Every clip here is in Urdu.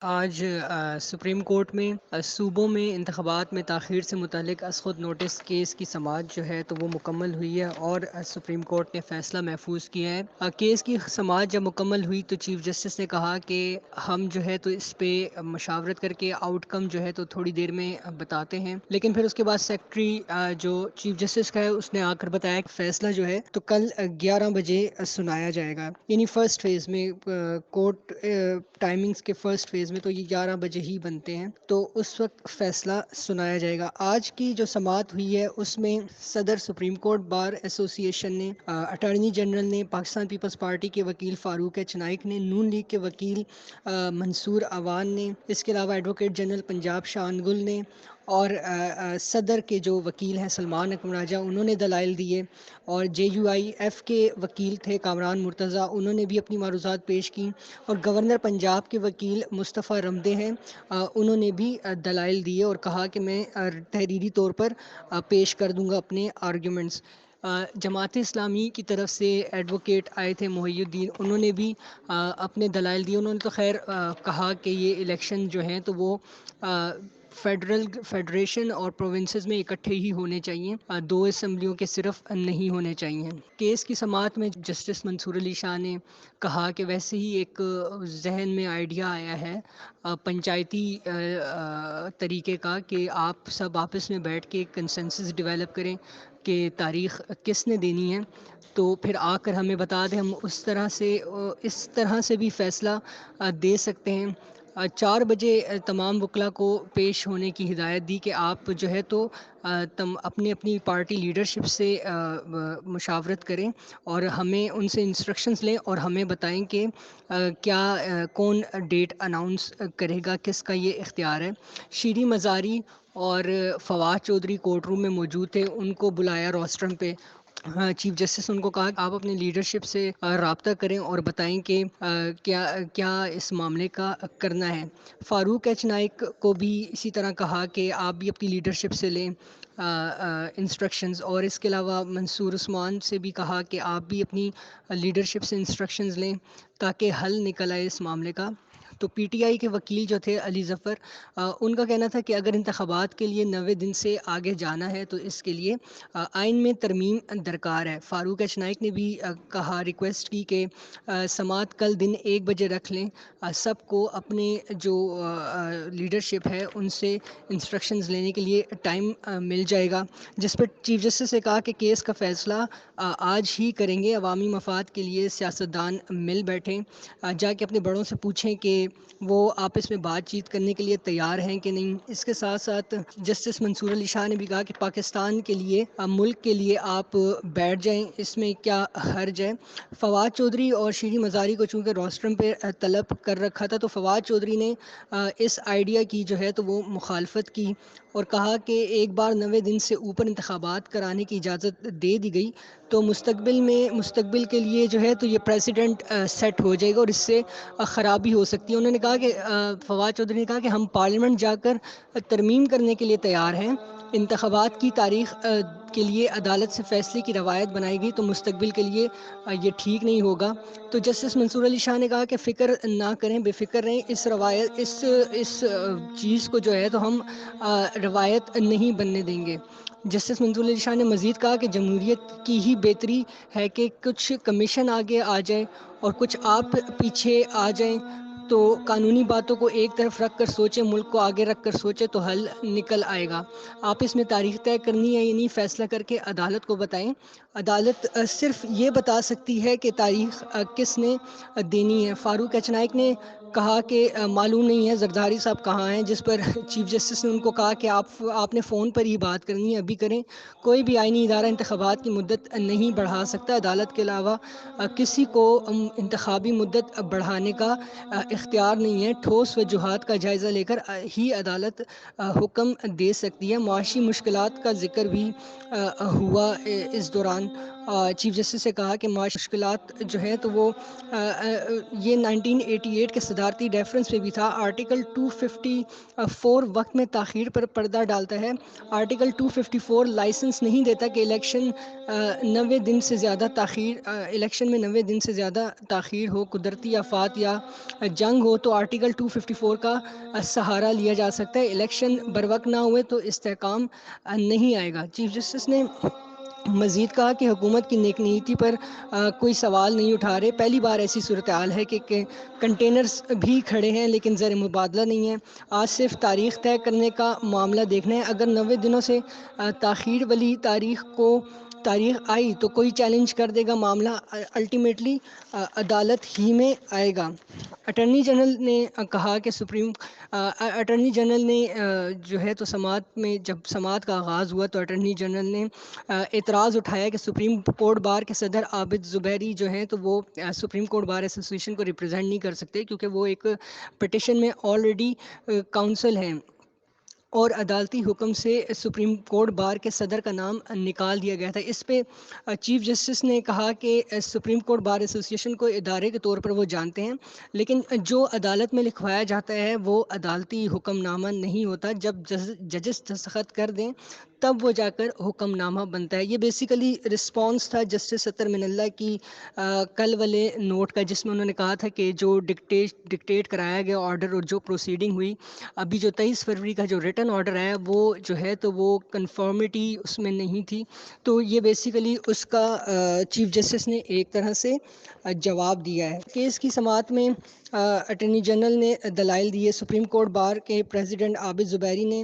آج سپریم کورٹ میں صوبوں میں انتخابات میں تاخیر سے متعلق از خود نوٹس کیس کی سماعت جو ہے تو وہ مکمل ہوئی ہے اور سپریم کورٹ نے فیصلہ محفوظ کیا ہے۔ کیس کی سماعت جب مکمل ہوئی تو چیف جسٹس نے کہا کہ ہم جو ہے تو اس پہ مشاورت کر کے آؤٹ کم جو ہے تو تھوڑی دیر میں بتاتے ہیں، لیکن پھر اس کے بعد سیکرٹری جو چیف جسٹس کا ہے اس نے آ کر بتایا کہ فیصلہ جو ہے تو کل 11 بجے سنایا جائے گا، یعنی فرسٹ فیز میں کورٹ ٹائمنگز کے فرسٹ فیز میں تو یہ 11 بجے ہی بنتے ہیں، تو اس وقت فیصلہ سنایا جائے گا۔ آج کی جو سماعت ہوئی ہے اس میں صدر سپریم کورٹ بار ایسوسی ایشن نے، اٹارنی جنرل نے، پاکستان پیپلز پارٹی کے وکیل فاروق ایچ نائک نے، نون لیگ کے وکیل منصور اوان نے، اس کے علاوہ ایڈوکیٹ جنرل پنجاب شان گل نے اور صدر کے جو وکیل ہیں سلمان اکرم راجہ انہوں نے دلائل دیے، اور جے یو آئی ایف کے وکیل تھے کامران مرتضیٰ انہوں نے بھی اپنی معروضات پیش کیں، اور گورنر پنجاب کے وکیل مصطفیٰ رمدے ہیں انہوں نے بھی دلائل دیے اور کہا کہ میں تحریری طور پر پیش کر دوں گا اپنے آرگیومنٹس۔ جماعت اسلامی کی طرف سے ایڈوکیٹ آئے تھے محی الدین، انہوں نے بھی اپنے دلائل دیے۔ انہوں نے تو خیر کہا کہ یہ الیکشن جو ہیں تو وہ فیڈریشن اور پروونسز میں اکٹھے ہی ہونے چاہیے، دو اسمبلیوں کے صرف نہیں ہونے چاہیے۔ کیس کی سماعت میں جسٹس منصور علی شاہ نے کہا کہ ویسے ہی ایک ذہن میں آئیڈیا آیا ہے پنچایتی طریقے کا کہ آپ سب آپس میں بیٹھ کے کنسنسس ڈیولپ کریں کہ تاریخ کس نے دینی ہے، تو پھر آ کر ہمیں بتا دیں، ہم اس طرح سے بھی فیصلہ دے سکتے ہیں۔ 4 بجے تمام وکلاء کو پیش ہونے کی ہدایت دی کہ آپ جو ہے تو تم اپنی اپنی پارٹی لیڈرشپ سے مشاورت کریں اور ہمیں ان سے انسٹرکشنز لیں اور ہمیں بتائیں کہ کیا کون ڈیٹ اناؤنس کرے گا، کس کا یہ اختیار ہے۔ شیریں مزاری اور فواد چودھری کورٹ روم میں موجود تھے، ان کو بلایا روسٹرم پہ۔ چیف جسٹس نے ان کو کہا کہ آپ اپنے لیڈرشپ سے رابطہ کریں اور بتائیں کہ کیا اس معاملے کا کرنا ہے۔ فاروق ایچ نائک کو بھی اسی طرح کہا کہ آپ بھی اپنی لیڈرشپ سے لیں انسٹرکشنز، اور اس کے علاوہ منصور عثمان سے بھی کہا کہ آپ بھی اپنی لیڈرشپ سے انسٹرکشنز لیں تاکہ حل نکل آئے اس معاملے کا۔ تو پی ٹی آئی کے وکیل جو تھے علی ظفر، ان کا کہنا تھا کہ اگر انتخابات کے لیے 90 دن سے آگے جانا ہے تو اس کے لیے آئین میں ترمیم درکار ہے۔ فاروق ایچ نائک نے بھی کہا، ریکویسٹ کی کہ سماعت کل دن 1 بجے رکھ لیں، سب کو اپنے جو لیڈرشپ ہے ان سے انسٹرکشنز لینے کے لیے ٹائم مل جائے گا، جس پر چیف جسٹس نے کہا کہ کیس کا فیصلہ آج ہی کریں گے، عوامی مفاد کے لیے سیاستدان مل بیٹھیں، جا کے اپنے بڑوں سے پوچھیں کہ وہ آپس میں بات چیت کرنے کے لیے تیار ہیں کہ نہیں۔ اس کے ساتھ ساتھ جسٹس منصور علی شاہ نے بھی کہا کہ پاکستان کے لیے، ملک کے لیے آپ بیٹھ جائیں، اس میں کیا حرج ہے۔ فواد چودھری اور شیریں مزاری کو چونکہ روسٹرم پہ طلب کر رکھا تھا، تو فواد چودھری نے اس آئیڈیا کی جو ہے تو وہ مخالفت کی اور کہا کہ ایک بار 90 دن سے اوپر انتخابات کرانے کی اجازت دے دی گئی تو مستقبل کے لیے جو ہے تو یہ پریسیڈنٹ سیٹ ہو جائے گا اور اس سے خرابی ہو سکتی ہے۔ انہوں نے کہا کہ فواد چودھری نے کہا کہ ہم پارلیمنٹ جا کر ترمیم کرنے کے لیے تیار ہیں، انتخابات کی تاریخ کے لیے عدالت سے فیصلے کی روایت بنائی گئی تو مستقبل کے لیے یہ ٹھیک نہیں ہوگا۔ تو جسٹس منصور علی شاہ نے کہا کہ فکر نہ کریں، بے فکر رہیں، اس چیز کو جو ہے تو ہم روایت نہیں بننے دیں گے۔ جسٹس منصور علی شاہ نے مزید کہا کہ جمہوریت کی ہی بہتری ہے کہ کچھ کمیشن آگے آ جائے اور کچھ آپ پیچھے آ جائیں، تو قانونی باتوں کو ایک طرف رکھ کر سوچیں، ملک کو آگے رکھ کر سوچیں تو حل نکل آئے گا۔ آپ اس میں تاریخ طے کرنی ہے یا نہیں فیصلہ کر کے عدالت کو بتائیں، عدالت صرف یہ بتا سکتی ہے کہ تاریخ کس نے دینی ہے۔ فاروق ایچ نائک نے کہا کہ معلوم نہیں ہے زرداری صاحب کہاں ہیں، جس پر چیف جسٹس نے ان کو کہا کہ آپ نے فون پر ہی بات کرنی ہے، ابھی کریں، کوئی بھی آئینی ادارہ انتخابات کی مدت نہیں بڑھا سکتا، عدالت کے علاوہ کسی کو انتخابی مدت بڑھانے کا اختیار نہیں ہے، ٹھوس وجوہات کا جائزہ لے کر ہی عدالت حکم دے سکتی ہے۔ معاشی مشکلات کا ذکر بھی ہوا اس دوران، چیف جسٹس سے کہا کہ معاشی مشکلات جو ہے تو وہ یہ 1988 کے صدارتی ریفرنس پہ بھی تھا. آرٹیکل 254 وقت میں تاخیر پر پردہ ڈالتا ہے. آرٹیکل 254 لائسنس نہیں دیتا کہ الیکشن 90 دن سے زیادہ تاخیر الیکشن میں 90 دن سے زیادہ تاخیر ہو، قدرتی آفات یا جنگ ہو تو آرٹیکل 254 کا سہارا لیا جا سکتا ہے. الیکشن بروقت نہ ہوئے تو استحکام نہیں آئے گا. چیف جسٹس نے مزید کہا کہ حکومت کی نیک نیتی پر کوئی سوال نہیں اٹھا رہے. پہلی بار ایسی صورتحال ہے کہ کنٹینرز بھی کھڑے ہیں لیکن زر مبادلہ نہیں ہے. آج صرف تاریخ طے کرنے کا معاملہ دیکھنا ہے. اگر 90 دنوں سے تاخیر والی تاریخ آئی تو کوئی چیلنج کر دے گا، معاملہ الٹیمیٹلی عدالت ہی میں آئے گا. اٹارنی جنرل نے کہا کہ اٹارنی جنرل نے جو ہے تو سماعت میں جب سماعت کا آغاز ہوا تو اٹارنی جنرل نے اعتراض اٹھایا کہ سپریم کورٹ بار کے صدر عابد زبیری جو ہیں تو وہ سپریم کورٹ بار ایسوسی ایشن کو ریپرزینٹ نہیں کر سکتے کیونکہ وہ ایک پٹیشن میں آلریڈی کاؤنسل ہیں، اور عدالتی حکم سے سپریم کورٹ بار کے صدر کا نام نکال دیا گیا تھا. اس پہ چیف جسٹس نے کہا کہ سپریم کورٹ بار ایسوسی ایشن کو ادارے کے طور پر وہ جانتے ہیں، لیکن جو عدالت میں لکھوایا جاتا ہے وہ عدالتی حکم نامہ نہیں ہوتا. جب ججز دستخط کر دیں تب وہ جا کر حکم نامہ بنتا ہے. یہ بیسیکلی رسپانس تھا جسٹس ستر من اللہ کی کل والے نوٹ کا، جس میں انہوں نے کہا تھا کہ جو ڈکٹیٹ کرایا گیا آرڈر اور جو پروسیڈنگ ہوئی ابھی جو 23 فروری کا جو ریٹن آرڈر ہے وہ جو ہے تو وہ کنفرمیٹی اس میں نہیں تھی. تو یہ بیسیکلی اس کا چیف جسٹس نے ایک طرح سے جواب دیا ہے. کیس کی سماعت میں اٹارنی جنرل نے دلائل دیے. سپریم کورٹ بار کے پریزیڈنٹ عابد زبیری نے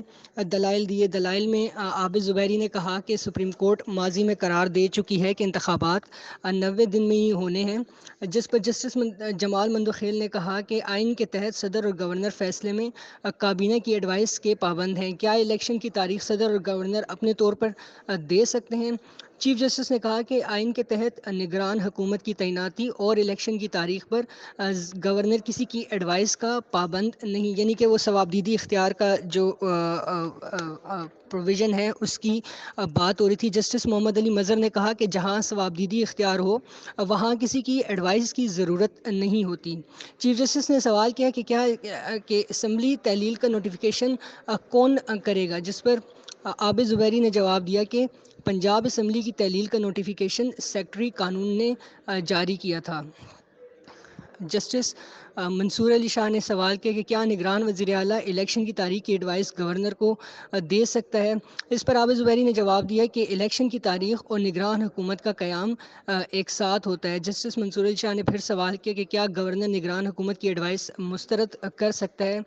دلائل دیے. دلائل میں عابد زبیری نے کہا کہ سپریم کورٹ ماضی میں قرار دے چکی ہے کہ انتخابات 90 دن میں ہی ہونے ہیں، جس پر جسٹس جمال مندوخیل نے کہا کہ آئین کے تحت صدر اور گورنر فیصلے میں کابینہ کی ایڈوائس کے پابند ہیں. کیا الیکشن کی تاریخ صدر اور گورنر اپنے طور پر دے سکتے ہیں؟ چیف جسٹس نے کہا کہ آئین کے تحت نگران حکومت کی تعیناتی اور الیکشن کی تاریخ پر گورنر کسی کی ایڈوائس کا پابند نہیں، یعنی کہ وہ ثوابدیدی اختیار کا جو پروویژن ہے اس کی بات ہو رہی تھی. جسٹس محمد علی مظہر نے کہا کہ جہاں ثوابدیدی اختیار ہو وہاں کسی کی ایڈوائس کی ضرورت نہیں ہوتی. چیف جسٹس نے سوال کیا کہ کیا کہ اسمبلی تحلیل کا نوٹیفیکیشن کون کرے گا، جس پر عابد زبیری نے جواب دیا کہ پنجاب اسمبلی کی تحلیل کا نوٹیفیکیشن سیکرٹری قانون نے جاری کیا تھا. جسٹس منصور علی شاہ نے سوال کیا کہ کیا نگران وزیر اعلیٰ الیکشن کی تاریخ کی ایڈوائس گورنر کو دے سکتا ہے. اس پر عابد زبیری نے جواب دیا کہ الیکشن کی تاریخ اور نگران حکومت کا قیام ایک ساتھ ہوتا ہے. جسٹس منصور علی شاہ نے پھر سوال کیا کہ کیا گورنر نگران حکومت کی ایڈوائس مسترد کر سکتا ہے،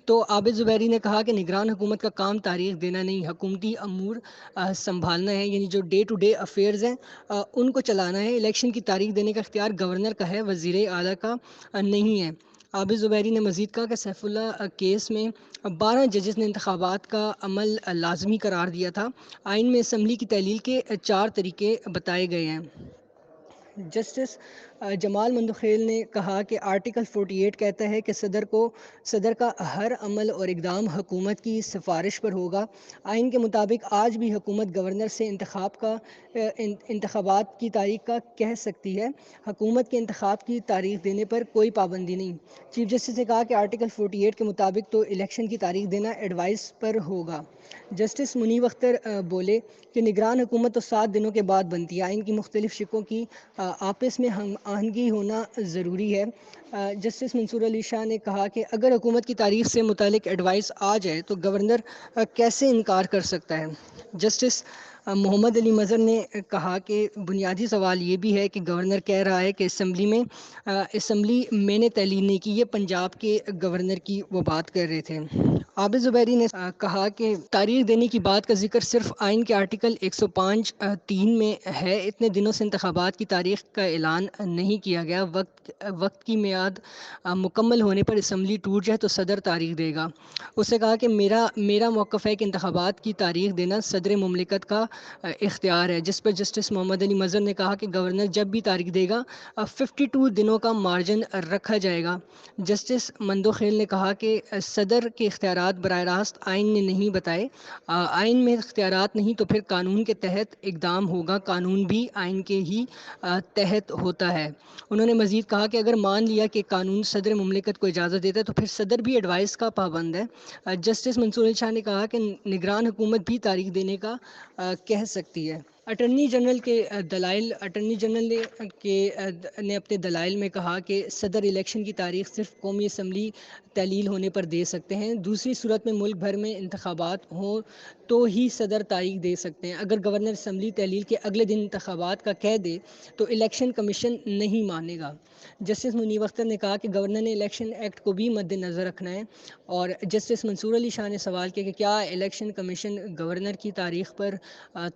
تو عابد زبیری نے کہا کہ نگران حکومت کا کام تاریخ دینا نہیں، حکومتی امور سنبھالنا ہے، یعنی جو ڈے ٹو ڈے افیئرز ہیں ان کو چلانا ہے. الیکشن کی تاریخ دینے کا اختیار گورنر کا ہے، وزیر اعلیٰ کا نہیں ہے. عابد زبیری نے مزید کہا کہ سیف اللہ کیس میں 12 ججز نے انتخابات کا عمل لازمی قرار دیا تھا. آئین میں اسمبلی کی تحلیل کے 4 طریقے بتائے گئے ہیں. جسٹس جمال مندوخیل نے کہا کہ آرٹیکل 48 کہتا ہے کہ صدر کا ہر عمل اور اقدام حکومت کی سفارش پر ہوگا. آئین کے مطابق آج بھی حکومت گورنر سے انتخابات کی تاریخ کا کہہ سکتی ہے. حکومت کے انتخاب کی تاریخ دینے پر کوئی پابندی نہیں. چیف جسٹس نے کہا کہ آرٹیکل 48 کے مطابق تو الیکشن کی تاریخ دینا ایڈوائس پر ہوگا. جسٹس منیب اختر بولے کہ نگران حکومت تو 7 دنوں کے بعد بنتی ہے. آئین کی مختلف شقوں کی آپس میں ہم آہنگی ہونا ضروری ہے. جسٹس منصور علی شاہ نے کہا کہ اگر حکومت کی تاریخ سے متعلق ایڈوائس آ جائے تو گورنر کیسے انکار کر سکتا ہے. جسٹس محمد علی مظہر نے کہا کہ بنیادی سوال یہ بھی ہے کہ گورنر کہہ رہا ہے کہ اسمبلی میں نے تحلیل نہیں کی، یہ پنجاب کے گورنر کی وہ بات کر رہے تھے. عابد زبیری نے کہا کہ تاریخ دینے کی بات کا ذکر صرف آئین کے آرٹیکل 105(3) میں ہے. اتنے دنوں سے انتخابات کی تاریخ کا اعلان نہیں کیا گیا. وقت کی میعاد مکمل ہونے پر اسمبلی ٹوٹ جائے تو صدر تاریخ دے گا. اس نے کہا کہ میرا موقف ہے کہ انتخابات کی تاریخ دینا صدر مملکت کا اختیار ہے، جس پر جسٹس محمد علی مظہر نے کہا کہ گورنر جب بھی تاریخ دے گا 52 دنوں کا مارجن رکھا جائے گا۔ جسٹس مندوخیل نے کہا کہ صدر کے اختیارات براہ راست آئین نے نہیں بتائے، آئین میں اختیارات نہیں تو پھر قانون کے تحت اقدام ہوگا، قانون بھی آئین کے ہی تحت ہوتا ہے۔ انہوں نے مزید کہا کہ اگر مان لیا کہ قانون صدر مملکت کو اجازت دیتا ہے تو پھر صدر بھی ایڈوائس کا پابند ہے۔ جسٹس منصور علی شاہ نے کہا کہ نگران حکومت بھی تاریخ دینے کا کہہ سکتی ہے۔ اٹارنی جنرل کے دلائل اٹارنی جنرل نے اپنے دلائل میں کہا کہ صدر الیکشن کی تاریخ صرف قومی اسمبلی تعلیل ہونے پر دے سکتے ہیں، دوسری صورت میں ملک بھر میں انتخابات ہوں تو ہی صدر تاریخ دے سکتے ہیں۔ اگر گورنر اسمبلی تعلیل کے اگلے دن انتخابات کا کہہ دے تو الیکشن کمیشن نہیں مانے گا۔ جسٹس منیب اختر نے کہا کہ گورنر نے الیکشن ایکٹ کو بھی مد نظر رکھنا ہے، اور جسٹس منصور علی شاہ نے سوال کیا کہ کیا الیکشن کمیشن گورنر کی تاریخ پر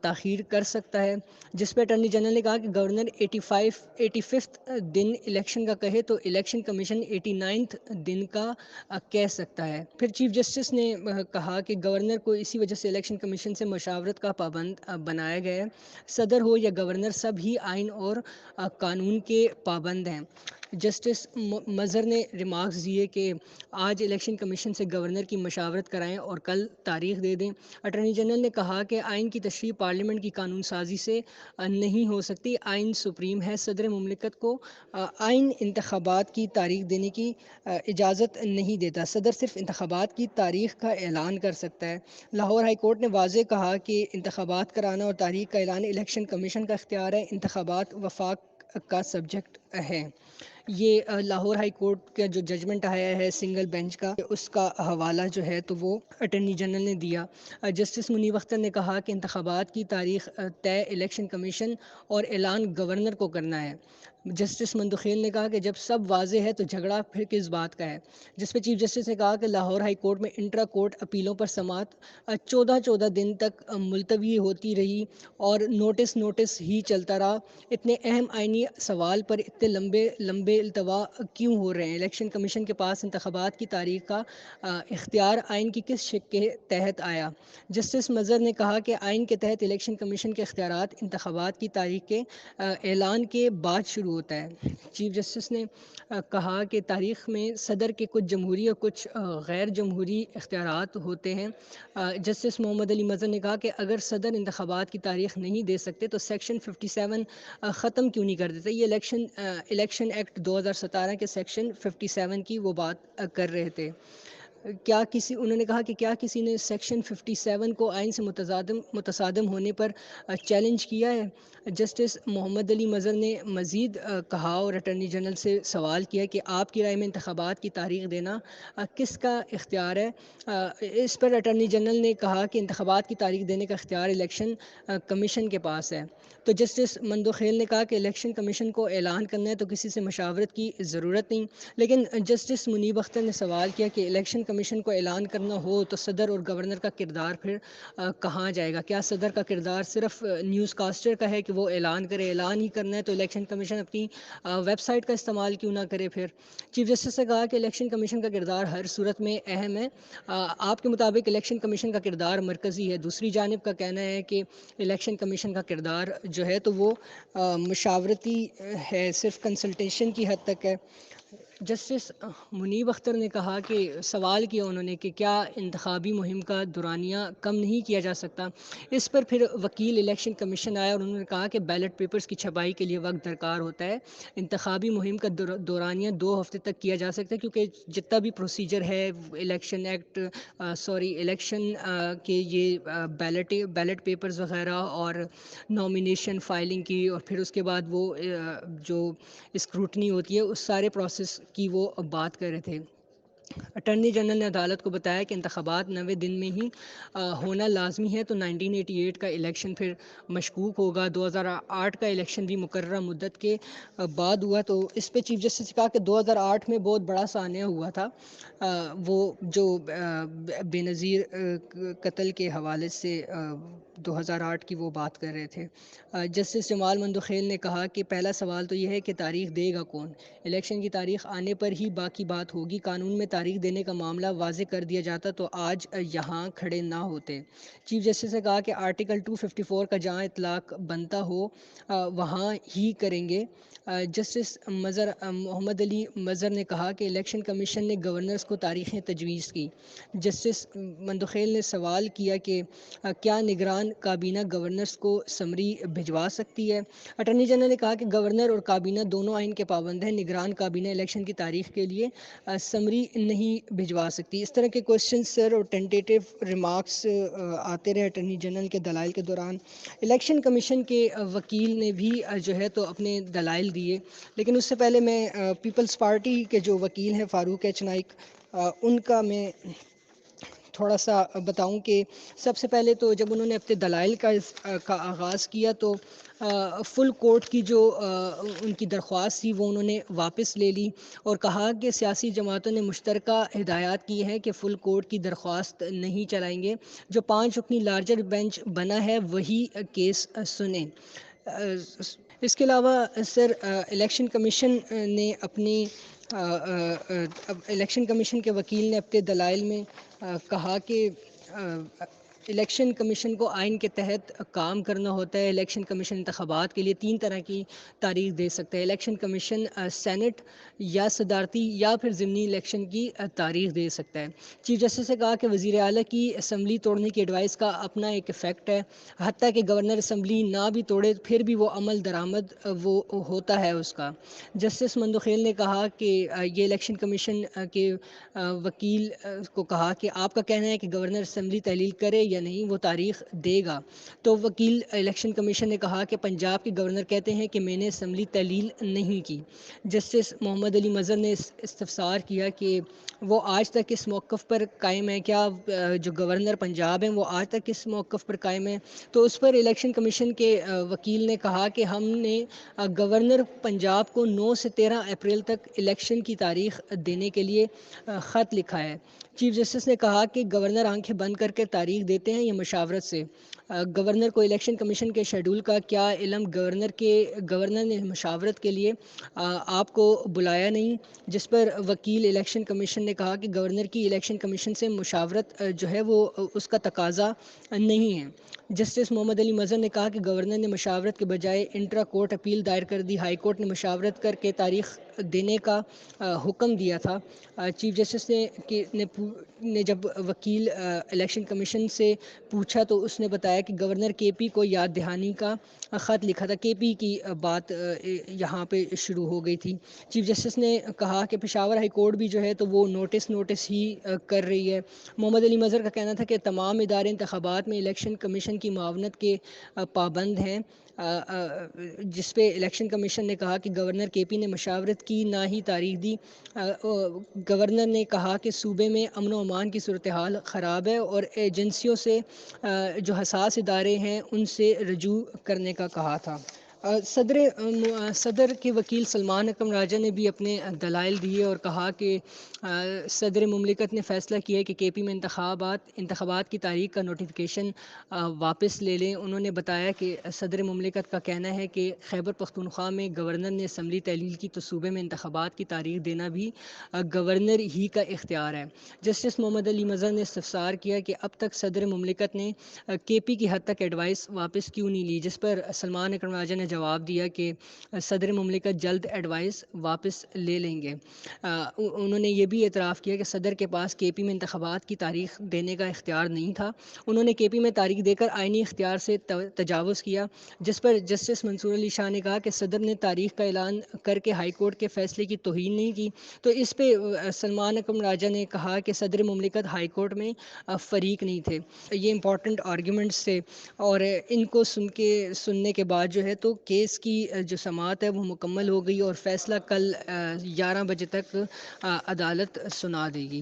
تاخیر کر سکتا ہے، جس پہ اٹارنی جنرل نے کہا کہ گورنر 85 دن الیکشن کا کہے تو الیکشن کمیشن 89 دن کا کہہ سکتا ہے۔ پھر چیف جسٹس نے کہا کہ گورنر کو اسی وجہ سے الیکشن کمیشن سے مشاورت کا پابند بنایا گیا ہے، صدر ہو یا گورنر سب ہی آئین اور قانون کے پابند ہیں۔ جسٹس مظہر نے ریمارکس دیے کہ آج الیکشن کمیشن سے گورنر کی مشاورت کرائیں اور کل تاریخ دے دیں۔ اٹارنی جنرل نے کہا کہ آئین کی تشریح پارلیمنٹ کی قانون سازی سے نہیں ہو سکتی، آئین سپریم ہے، صدر مملکت کو آئین انتخابات کی تاریخ دینے کی اجازت نہیں دیتا، صدر صرف انتخابات کی تاریخ کا اعلان کر سکتا ہے۔ لاہور ہائی کورٹ نے واضح کہا کہ انتخابات کرانا اور تاریخ کا اعلان الیکشن کمیشن کا اختیار ہے، انتخابات وفاق کا سبجیکٹ ہے۔ یہ لاہور ہائی کورٹ کا جو ججمنٹ آیا ہے سنگل بینچ کا، اس کا حوالہ جو ہے تو وہ اٹارنی جنرل نے دیا۔ جسٹس منیب اختر نے کہا کہ انتخابات کی تاریخ طے الیکشن کمیشن اور اعلان گورنر کو کرنا ہے۔ جسٹس مندوخیل نے کہا کہ جب سب واضح ہے تو جھگڑا پھر کس بات کا ہے، جس پہ چیف جسٹس نے کہا کہ لاہور ہائی کورٹ میں انٹرا کورٹ اپیلوں پر سماعت 14 دن تک ملتوی ہوتی رہی اور نوٹس ہی چلتا رہا، اتنے اہم آئینی سوال پر اتنے لمبے التوا کیوں ہو رہے ہیں، الیکشن کمیشن کے پاس انتخابات کی تاریخ کا اختیار آئین کی کس شق کے تحت آیا۔ جسٹس مظہر نے کہا کہ آئین کے تحت الیکشن کمیشن کے اختیارات انتخابات کی تاریخ کے اعلان کے بعد شروع ہوتا ہے۔ چیف جسٹس نے کہا کہ تاریخ میں صدر کے کچھ جمہوری اور کچھ غیر جمہوری اختیارات ہوتے ہیں۔ جسٹس محمد علی مظہر نے کہا کہ اگر صدر انتخابات کی تاریخ نہیں دے سکتے تو سیکشن 57 ختم کیوں نہیں کر دیتے، یہ الیکشن ایکٹ 2017 کے سیکشن 57 کی وہ بات کر رہے تھے۔ انہوں نے کہا کہ کیا کسی نے سیکشن 57 کو آئین سے متصادم ہونے پر چیلنج کیا ہے۔ جسٹس محمد علی مظہر نے مزید کہا اور اٹارنی جنرل سے سوال کیا کہ آپ کی رائے میں انتخابات کی تاریخ دینا کس کا اختیار ہے۔ اس پر اٹارنی جنرل نے کہا کہ انتخابات کی تاریخ دینے کا اختیار الیکشن کمیشن کے پاس ہے۔ تو جسٹس مندوخیل نے کہا کہ الیکشن کمیشن کو اعلان کرنا ہے تو کسی سے مشاورت کی ضرورت نہیں، لیکن جسٹس منیب اختر نے سوال کیا کہ الیکشن کمیشن کو اعلان کرنا ہو تو صدر اور گورنر کا کردار پھر کہاں جائے گا، کیا صدر کا کردار صرف نیوز کاسٹر کا ہے کہ وہ اعلان کرے، اعلان ہی کرنا ہے تو الیکشن کمیشن اپنی ویب سائٹ کا استعمال کیوں نہ کرے۔ پھر چیف جسٹس نے کہا کہ الیکشن کمیشن کا کردار ہر صورت میں اہم ہے، آپ کے مطابق الیکشن کمیشن کا کردار مرکزی ہے، دوسری جانب کا کہنا ہے کہ الیکشن کمیشن کا کردار جو ہے تو وہ مشاورتی ہے، صرف کنسلٹیشن کی حد تک ہے۔ جسٹس منیب اختر نے کہا کہ سوال کیا انہوں نے کہ کیا انتخابی مہم کا دورانیہ کم نہیں کیا جا سکتا، اس پر پھر وکیل الیکشن کمیشن آیا اور انہوں نے کہا کہ بیلٹ پیپرز کی چھپائی کے لیے وقت درکار ہوتا ہے، انتخابی مہم کا دورانیہ 2 ہفتے تک کیا جا سکتا ہے، کیونکہ جتنا بھی پروسیجر ہے الیکشن الیکشن کے یہ بیلٹ پیپرز وغیرہ اور نامینیشن فائلنگ کی اور پھر اس کے بعد وہ جو اسکروٹنی ہوتی ہے اس سارے پروسیس کی وہ بات کر رہے تھے۔ اٹارنی جنرل نے عدالت کو بتایا کہ انتخابات 90 دن میں ہی ہونا لازمی ہے، تو 1988 کا الیکشن پھر مشکوک ہوگا، 2008 کا الیکشن بھی مقررہ مدت کے بعد ہوا۔ تو اس پہ چیف جسٹس نے کہا کہ 2008 میں بہت بڑا سانحہ ہوا تھا، وہ جو بے نظیر قتل کے حوالے سے 2008 کی وہ بات کر رہے تھے۔ جسٹس جمال مندوخیل نے کہا کہ پہلا سوال تو یہ ہے کہ تاریخ دے گا کون؟ الیکشن کی تاریخ آنے پر ہی باقی بات ہوگی۔ قانون میں تاریخ دینے کا معاملہ واضح کر دیا جاتا تو آج یہاں کھڑے نہ ہوتے۔ چیف جسٹس نے کہا کہ آرٹیکل 254 کا جہاں اطلاق بنتا ہو وہاں ہی کریں گے۔ جسٹس محمد علی مظہر نے کہا کہ الیکشن کمیشن نے گورنرز کو تاریخیں تجویز کی۔ جسٹس مندوخیل نے سوال کیا کہ کیا نگران کابینہ گورنرز کو سمری بھجوا سکتی ہے؟ اٹارنی جنرل نے کہا کہ گورنر اور کابینہ دونوں آئین کے پابند ہیں، نگران کابینہ الیکشن کی تاریخ کے لیے سمری نہیں بھجوا سکتی۔ اس طرح کے کوشچن سر اور ٹینٹیٹیو ریمارکس آتے رہے اٹارنی جنرل کے دلائل کے دوران۔ الیکشن کمیشن کے وکیل نے بھی جو ہے تو اپنے دلائل دیے، لیکن اس سے پہلے میں پیپلز پارٹی کے جو وکیل ہیں فاروق ایچ نائک ان کا میں تھوڑا سا بتاؤں کہ سب سے پہلے تو جب انہوں نے اپنے دلائل کا آغاز کیا تو فل کورٹ کی جو ان کی درخواست تھی وہ انہوں نے واپس لے لی اور کہا کہ سیاسی جماعتوں نے مشترکہ ہدایات کی ہیں کہ فل کورٹ کی درخواست نہیں چلائیں گے، جو 5 رکنی لارجر بینچ بنا ہے وہی کیس سنیں۔ اس کے علاوہ سر الیکشن کمیشن نے اپنی الیکشن کمیشن کے وکیل نے اپنے دلائل میں کہا کہ الیکشن کمیشن کو آئین کے تحت کام کرنا ہوتا ہے۔ الیکشن کمیشن انتخابات کے لیے 3 طرح کی تاریخ دے سکتا ہے۔ الیکشن کمیشن سینٹ یا صدارتی یا پھر ضمنی الیکشن کی تاریخ دے سکتا ہے۔ چیف جسٹس نے کہا کہ وزیر اعلیٰ کی اسمبلی توڑنے کی ایڈوائس کا اپنا ایک ایفیکٹ ہے، حتیٰ کہ گورنر اسمبلی نہ بھی توڑے پھر بھی وہ عمل درآمد وہ ہوتا ہے اس کا۔ جسٹس مندوخیل نے کہا کہ یہ الیکشن کمیشن کے وکیل کو کہا کہ آپ کا کہنا ہے کہ گورنر اسمبلی تحلیل کرے یا نہیں، وہ تاریخ دے گا۔ تو وکیل الیکشن کمیشن نے کہا کہ پنجاب کے گورنر کہتے ہیں کہ میں نے اسمبلی تحلیل نہیں کی۔ جسٹس محمد علی مظہر نے استفسار کیا کہ وہ آج تک اس موقف پر قائم ہے، کیا جو گورنر پنجاب ہیں وہ آج تک اس موقف پر قائم ہیں؟ تو اس پر الیکشن کمیشن کے وکیل نے کہا کہ ہم نے گورنر پنجاب کو 9 سے 13 اپریل تک الیکشن کی تاریخ دینے کے لیے خط لکھا ہے۔ چیف جسٹس نے کہا کہ گورنر آنکھیں بند کر کے تاریخ دیتے ہیں یا مشاورت سے؟ گورنر کو الیکشن کمیشن کے شیڈول کا کیا علم؟ گورنر نے مشاورت کے لیے آپ کو بلایا نہیں، جس پر وکیل الیکشن کمیشن نے کہا کہ گورنر کی الیکشن کمیشن سے مشاورت جو ہے وہ اس کا تقاضا نہیں ہے۔ جسٹس محمد علی مظہر نے کہا کہ گورنر نے مشاورت کے بجائے انٹرا کورٹ اپیل دائر کر دی، ہائی کورٹ نے مشاورت کر کے تاریخ دینے کا حکم دیا تھا۔ چیف جسٹس نے جب وکیل الیکشن کمیشن سے پوچھا تو اس نے بتایا کہ گورنر کے پی کو یاد دہانی کا خط لکھا تھا۔ کے پی کی بات یہاں پہ شروع ہو گئی تھی۔ چیف جسٹس نے کہا کہ پشاور ہائی کورٹ بھی جو ہے تو وہ نوٹس ہی کر رہی ہے۔ محمد علی مظہر کا کہنا تھا کہ تمام ادارے انتخابات میں الیکشن کمیشن کی معاونت کے پابند ہیں، جس پہ الیکشن کمیشن نے کہا کہ گورنر کے پی نے مشاورت کی نہ ہی تاریخ دی۔ گورنر نے کہا کہ صوبے میں امن و امان کی صورتحال خراب ہے اور ایجنسیوں سے جو حساس ادارے ہیں ان سے رجوع کرنے کا کہا تھا۔ صدر کے وکیل سلمان اکرم راجہ نے بھی اپنے دلائل دیے اور کہا کہ صدر مملکت نے فیصلہ کیا ہے کہ کے پی میں انتخابات کی تاریخ کا نوٹیفیکیشن واپس لے لیں۔ انہوں نے بتایا کہ صدر مملکت کا کہنا ہے کہ خیبر پختونخوا میں گورنر نے اسمبلی تحلیل کی تو صوبے میں انتخابات کی تاریخ دینا بھی گورنر ہی کا اختیار ہے۔ جسٹس محمد علی مظہر نے استفسار کیا کہ اب تک صدر مملکت نے کے پی کی حد تک ایڈوائس واپس کیوں نہیں لی، جس پر سلمان اکرم راجہ نے جواب دیا کہ صدر مملکت جلد ایڈوائس واپس لے لیں گے۔ انہوں نے یہ بھی اعتراف کیا کہ صدر کے پاس کے پی میں انتخابات کی تاریخ دینے کا اختیار نہیں تھا، انہوں نے کے پی میں تاریخ دے کر آئینی اختیار سے تجاوز کیا، جس پر جسٹس منصور علی شاہ نے کہا کہ صدر نے تاریخ کا اعلان کر کے ہائی کورٹ کے فیصلے کی توہین نہیں کی۔ تو اس پہ سلمان اکرم راجہ نے کہا کہ صدر مملکت ہائی کورٹ میں فریق نہیں تھے۔ یہ امپورٹنٹ آرگیومنٹس تھے اور ان کو سننے کے بعد جو ہے تو کیس کی جو سماعت ہے وہ مکمل ہو گئی اور فیصلہ کل 11 بجے تک عدالت سنا دے گی۔